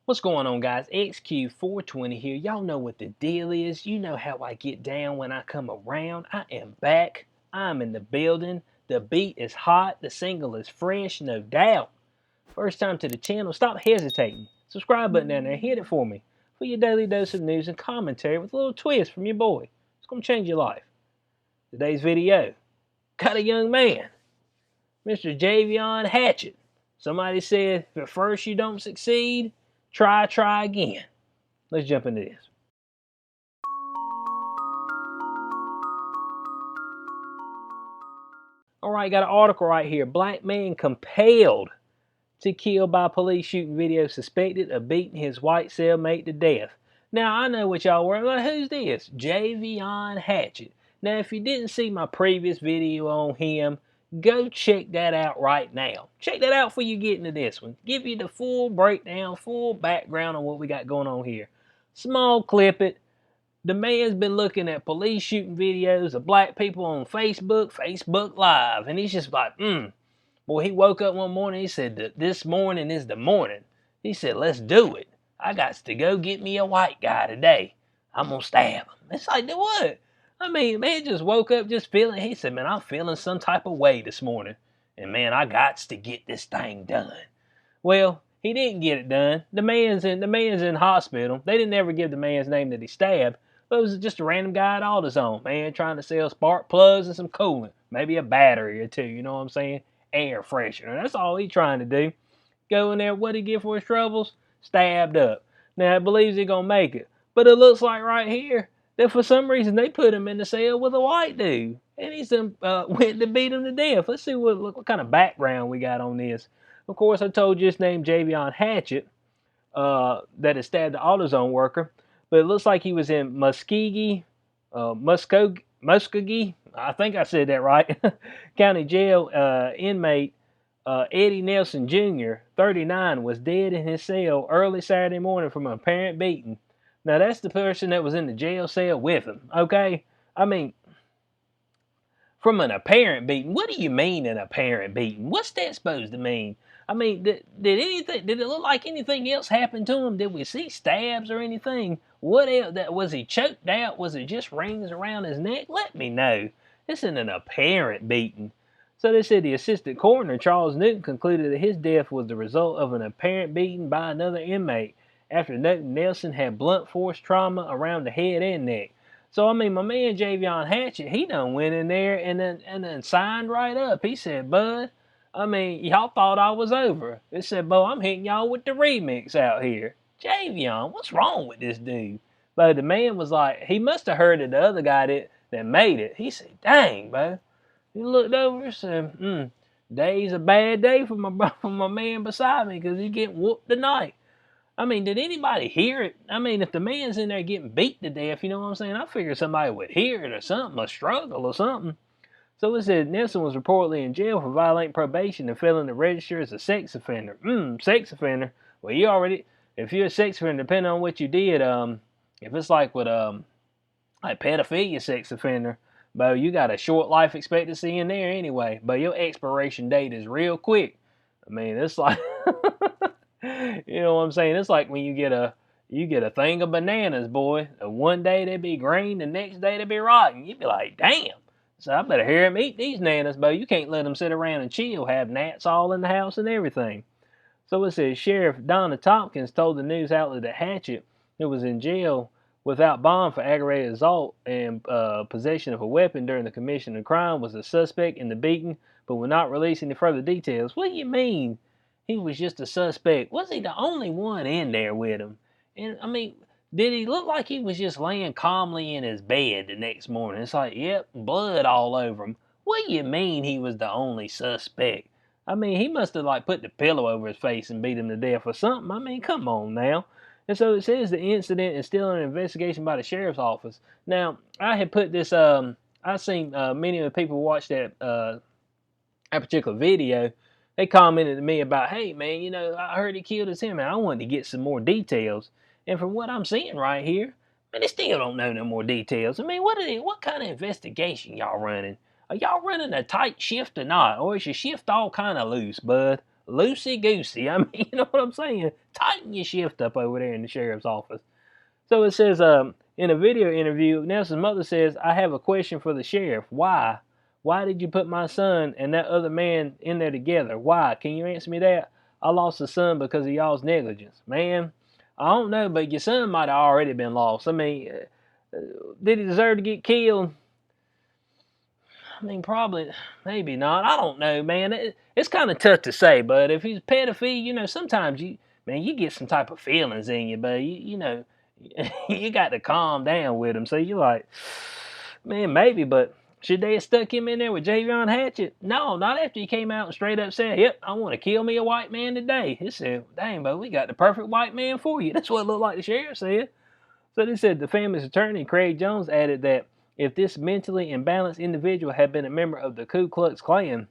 What's going on, guys? XQ420 here. Y'all know what the deal is. You know how I get down when I come around. I am back. I'm in the building. The beat is hot. The single is fresh, no doubt. First time to the channel, stop hesitating. Subscribe button down there, hit it for me. For your daily dose of news and commentary with a little twist from your boy. It's going to change your life. Today's video, got a young man, Mr. Jayvon Hatchett. Somebody said, if at first you don't succeed, try again. Let's jump into this. All right, got an article right here. Black man compelled to kill by police shooting video suspected of beating his white cellmate to death. Now, I know what y'all were like, who's this? Jayvon Hatchett. Now, if you didn't see my previous video on him, go check that out right now. Check that out before you get into this one. Give you the full breakdown, full background on what we got going on here. Small clip it. The man's been looking at police shooting videos of black people on Facebook Live, and he's just like, Boy, he woke up one morning, he said, this morning is the morning. He said, let's do it. I got to go get me a white guy today. I'm going to stab him. It's like, do what? I mean, man just woke up just feeling, he said, man, I'm feeling some type of way this morning. And man, I got to get this thing done. Well, he didn't get it done. The man's in hospital. They didn't ever give the man's name that he stabbed. But it was just a random guy at AutoZone, man, trying to sell spark plugs and some coolant. Maybe a battery or two, you know what I'm saying? Air freshener. That's all he's trying to do. Go in there, what he get for his troubles? Stabbed up. Now, he believes he's going to make it. But it looks like right here that for some reason they put him in the cell with a white dude. And he's went to beat him to death. Let's see what kind of background we got on this. Of course, I told you his name Jayvon Hatchett, that had stabbed the AutoZone worker. But it looks like he was in Muskogee, I think I said that right, County Jail. Inmate Eddie Nelson Jr., 39, was dead in his cell early Saturday morning from an apparent beating. Now, that's the person that was in the jail cell with him, okay? I mean, from an apparent beating. What do you mean an apparent beating? What's that supposed to mean? I mean, did it look like anything else happened to him? Did we see stabs or anything? What else? Was he choked out? Was it just rings around his neck? Let me know. This isn't an apparent beating. So they said the assistant coroner, Charles Newton, concluded that his death was the result of an apparent beating by another inmate after Nelson had blunt force trauma around the head and neck. So, I mean, my man Jayvon Hatchett, he done went in there and then signed right up. He said, bud, I mean, y'all thought I was over. He said, bo, I'm hitting y'all with the remix out here. Jayvon, what's wrong with this dude? But the man was like, he must have heard of the other guy that made it. He said, dang, bro. He looked over and said, day's a bad day for my man beside me because he's getting whooped tonight. I mean, did anybody hear it? I mean, if the man's in there getting beat to death, you know what I'm saying? I figured somebody would hear it or something, a struggle or something. So it said Nelson was reportedly in jail for violating probation and failing to register as a sex offender. Sex offender? Well, if you're a sex offender, depending on what you did, if it's like with, like pedophilia sex offender, but you got a short life expectancy in there anyway. But your expiration date is real quick. I mean, it's like... You know what I'm saying? It's like when you get a thing of bananas, boy. One day they be green, the next day they be rotten. You be like, damn. So I better hear him eat these nanas, but you can't let them sit around and chill, have gnats all in the house and everything. So it says Sheriff Donna Tompkins told the news outlet that Hatchett, who was in jail without bond for aggravated assault and possession of a weapon during the commission of the crime, was a suspect in the beating, but will not release any further details. What do you mean? He was just a suspect. Was he the only one in there with him? And, I mean, did he look like he was just laying calmly in his bed the next morning? It's like, yep, blood all over him. What do you mean he was the only suspect? I mean, he must have, like, put the pillow over his face and beat him to death or something. I mean, come on now. And so it says the incident is still under investigation by the sheriff's office. Now, I had put this, I seen many of the people watch that particular video. They commented to me about, hey, man, you know, I heard he killed his man. I wanted to get some more details. And from what I'm seeing right here, man, they still don't know no more details. I mean, what kind of investigation y'all running? Are y'all running a tight shift or not? Or is your shift all kind of loose, bud? loosey-goosey. I mean, you know what I'm saying? Tighten your shift up over there in the sheriff's office. So it says, in a video interview, Nelson's mother says, I have a question for the sheriff. Why? Why did you put my son and that other man in there together? Why? Can you answer me that? I lost a son because of y'all's negligence. Man, I don't know, but your son might have already been lost. I mean, did he deserve to get killed? I mean, probably, maybe not. I don't know, man. It's kind of tough to say, but if he's a pedophile, you know, sometimes you get some type of feelings in you, but you know, you got to calm down with him. So you're like, man, maybe, but should they have stuck him in there with Jayvon Hatchett? No, not after he came out and straight up said, yep, I want to kill me a white man today. He said, dang, but we got the perfect white man for you. That's what it looked like the sheriff said. So they said the family's attorney, Craig Jones, added that if this mentally imbalanced individual had been a member of the Ku Klux Klan,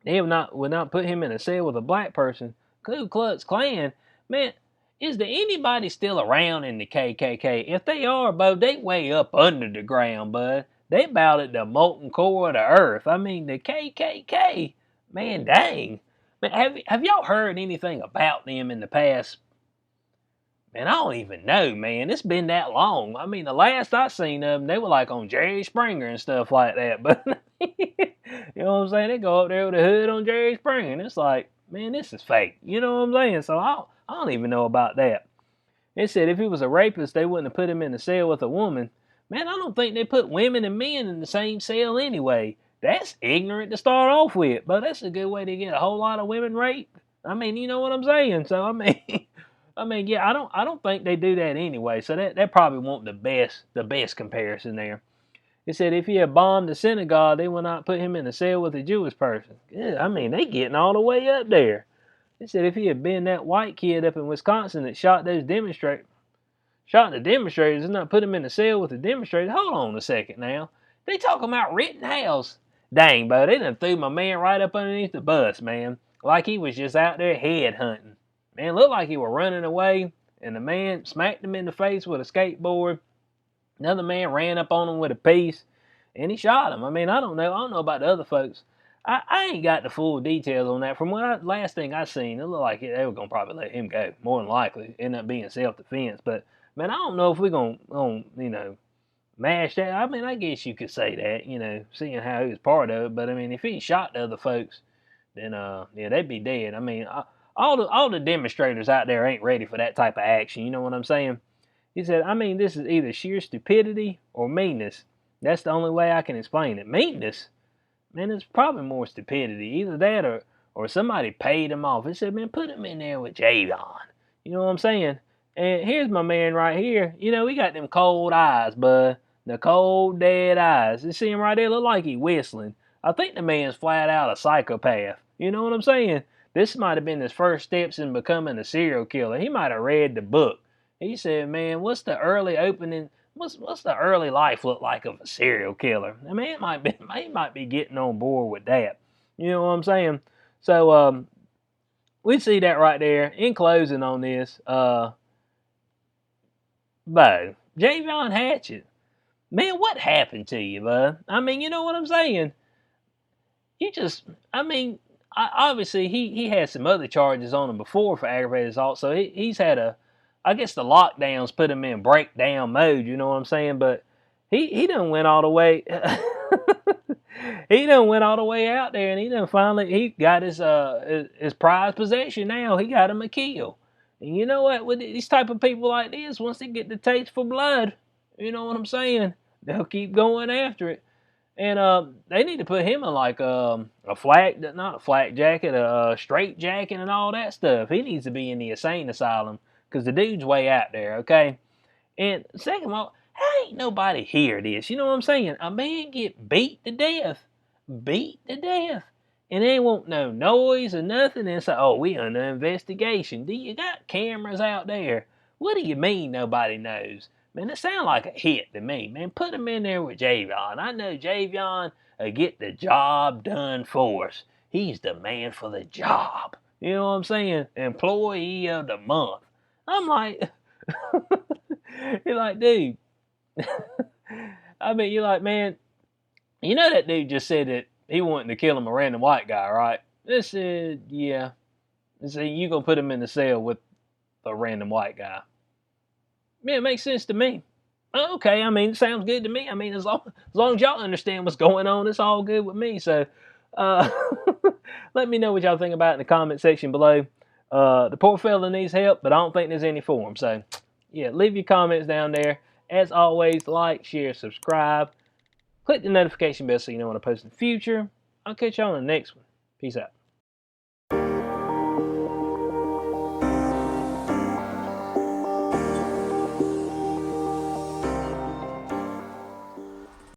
they would not put him in a cell with a black person. Ku Klux Klan? Man, is there anybody still around in the KKK? If they are, bud, they way up under the ground, bud. They about at the molten core of the earth. I mean, the KKK, man, dang. Man, have y'all heard anything about them in the past? Man, I don't even know, man. It's been that long. I mean, the last I seen of them, they were like on Jerry Springer and stuff like that. But you know what I'm saying? They go up there with a hood on Jerry Springer, and it's like, man, this is fake. You know what I'm saying? So I don't even know about that. It said if he was a rapist, they wouldn't have put him in a cell with a woman. Man, I don't think they put women and men in the same cell anyway. That's ignorant to start off with, but that's a good way to get a whole lot of women raped. I mean, you know what I'm saying? So I mean, yeah, I don't think they do that anyway. So that probably won't the best comparison there. It said if he had bombed the synagogue, they would not put him in a cell with a Jewish person. Yeah, I mean, they getting all the way up there. It said if he had been that white kid up in Wisconsin that shot the demonstrators and not put him in a cell with the demonstrators. Hold on a second now. They talking about Rittenhouse. Dang, bro, they done threw my man right up underneath the bus, man. Like he was just out there head hunting. Man, looked like he was running away, and the man smacked him in the face with a skateboard. Another man ran up on him with a piece, and he shot him. I mean, I don't know. I don't know about the other folks. I ain't got the full details on that. From last thing I seen, it looked like they were gonna probably let him go. More than likely, end up being self-defense. But man, I don't know if we're gonna you know, mash that. I mean, I guess you could say that, you know, seeing how he was part of it. But I mean, if he shot the other folks, then yeah, they'd be dead. I mean, all the demonstrators out there ain't ready for that type of action. You know what I'm saying? He said, I mean, this is either sheer stupidity or meanness. That's the only way I can explain it. Meanness? Man, it's probably more stupidity. Either that or somebody paid him off. He said, man, put him in there with Jayvon. You know what I'm saying? And here's my man right here. You know, he got them cold eyes, bud. The cold, dead eyes. You see him right there? Look like he whistling. I think the man's flat out a psychopath. You know what I'm saying? This might have been his first steps in becoming a serial killer. He might have read the book. He said, man, what's the early opening? What's the early life look like of a serial killer? I mean, he might be getting on board with that. You know what I'm saying? So we see that right there. In closing on this, Bo, Jayvon Hatchett, man, what happened to you, bud? I mean, you know what I'm saying? You just, I mean, obviously he had some other charges on him before for aggravated assault, so he's had I guess the lockdowns put him in breakdown mode, you know what I'm saying? But he done went all the way, he done went all the way out there, and he got his prized possession now. He got him a kill. And you know what? With these type of people like this, once they get the taste for blood, you know what I'm saying? They'll keep going after it. And they need to put him in like not a flak jacket, a straight jacket, and all that stuff. He needs to be in the insane asylum because the dude's way out there, okay? And second of all, how ain't nobody hear this? You know what I'm saying? A man get beat to death, and they won't no noise or nothing. And say, oh, we under investigation. Do you got cameras out there? What do you mean nobody knows? Man, it sounds like a hit to me. Man, put him in there with Jayvon. I know Jayvon will get the job done for us. He's the man for the job. You know what I'm saying? Employee of the month. I'm like, you're like, dude. I mean, you're like, man, you know that dude just said that he wanted to kill him a random white guy, right? This is, yeah. And see, you gonna put him in the cell with a random white guy. Yeah, it makes sense to me. Okay, I mean, it sounds good to me. I mean, as long as y'all understand what's going on, it's all good with me. So, uh, let me know what y'all think about it in the comment section below. The poor fella needs help, but I don't think there's any for him. So, yeah, leave your comments down there. As always, like, share, subscribe. Click the notification bell so you know when I post in the future. I'll catch y'all on the next one. Peace out.